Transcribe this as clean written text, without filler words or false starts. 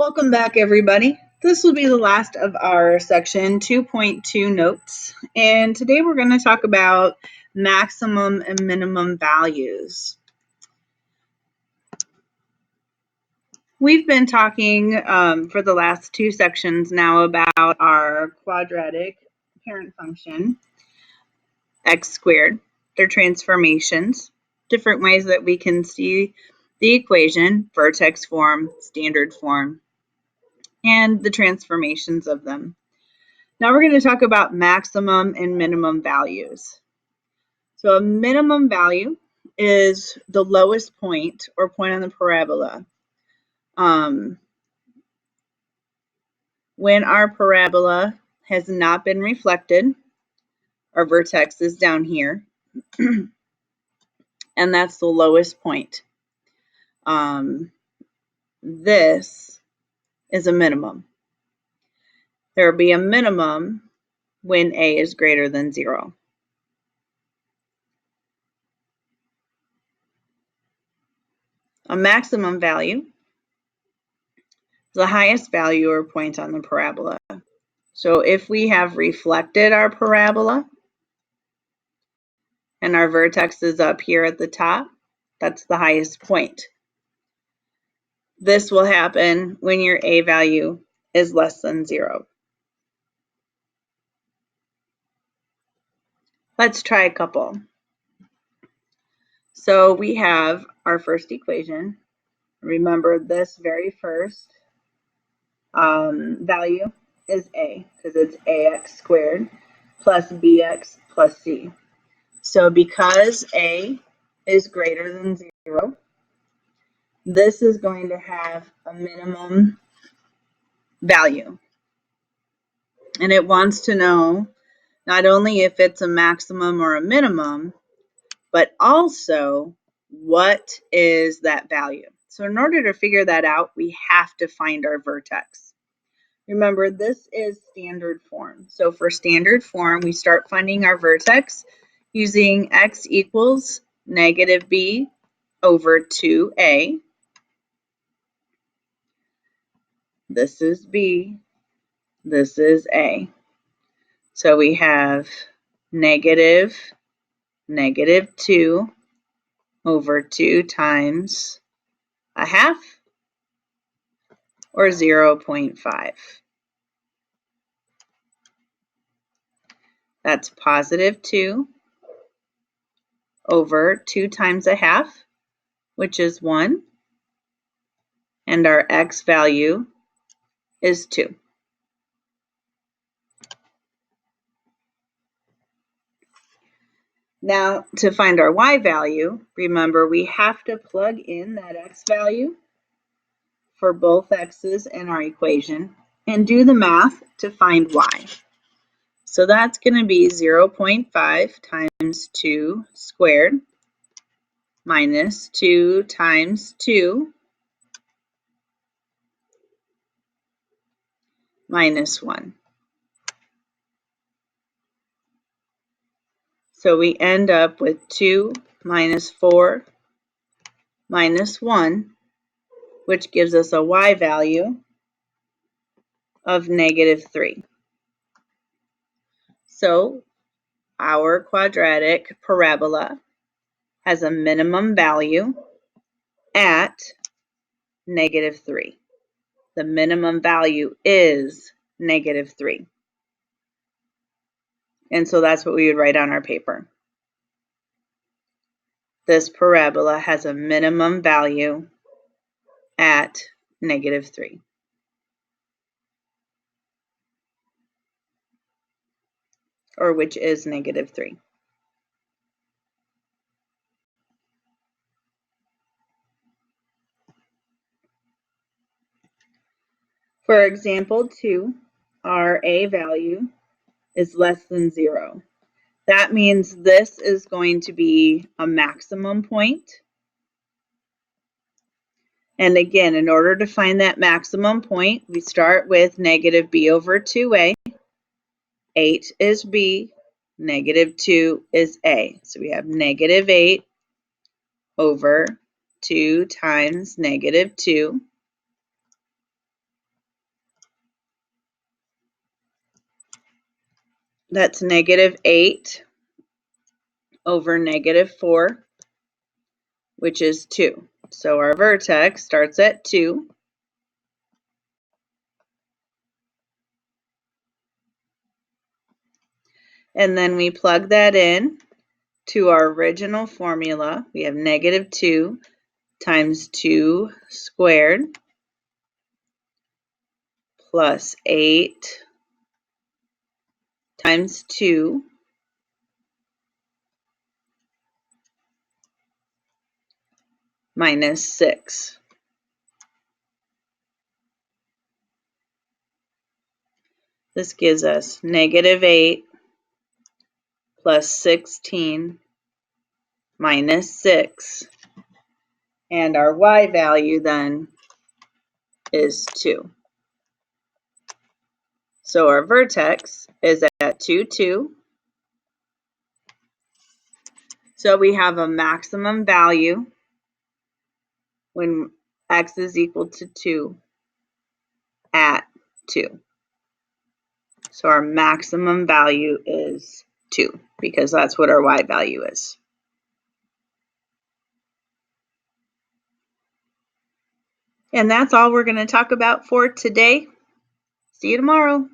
Welcome back, everybody. This will be the last of our section 2.2 notes, and today we're going to talk about maximum and minimum values. We've been talking for the last two sections now about our quadratic parent function, x squared, their transformations, different ways that we can see the equation, vertex form, standard form, and the transformations of them. Now we're going to talk about maximum and minimum values. So a minimum value is the lowest point or point on the parabola. When our parabola has not been reflected, our vertex is down here, and that's the lowest point. This is a minimum. There will be a minimum when a is greater than 0. A maximum value is the highest value or point on the parabola. So if we have reflected our parabola and our vertex is up here at the top, that's the highest point. This will happen when your a value is less than 0. Let's try a couple. So we have our first equation. Remember, this very first value is a, because it's ax squared plus bx plus c. So because a is greater than 0, this is going to have a minimum value. And it wants to know not only if it's a maximum or a minimum, but also what is that value. So in order to figure that out, we have to find our vertex. Remember, this is standard form. So for standard form, we start finding our vertex using x equals negative b over 2a. This is b, this is a. So we have negative 2 over 2 times a half, or 0.5. That's positive 2 over 2 times a half, which is 1. And our x value is 2. Now, to find our y value, remember we have to plug in that x value for both x's in our equation and do the math to find y. So that's going to be 0.5 times 2 squared minus 2 times 2 minus 1. So we end up with 2 minus 4 minus 1, which gives us a y value of negative 3. So our quadratic parabola has a minimum value at negative 3. The minimum value is negative 3. And so that's what we would write on our paper. This parabola has a minimum value at negative 3. Or which is negative 3. For example 2, our a value is less than 0. That means this is going to be a maximum point. And again, in order to find that maximum point, we start with negative b over 2a. 8 is b, negative 2 is a. So we have negative 8 over 2 times negative 2 That's -8 over -4, which is 2. So our vertex starts at 2. And then we plug that in to our original formula. We have -2 times 2 squared plus 8 times 2 minus 6. This gives us -8 plus 16 minus 6. And our y value then is 2. So our vertex is at 2, 2. So we have a maximum value when x is equal to 2 at 2. So our maximum value is 2 because that's what our y value is. And that's all we're going to talk about for today. See you tomorrow.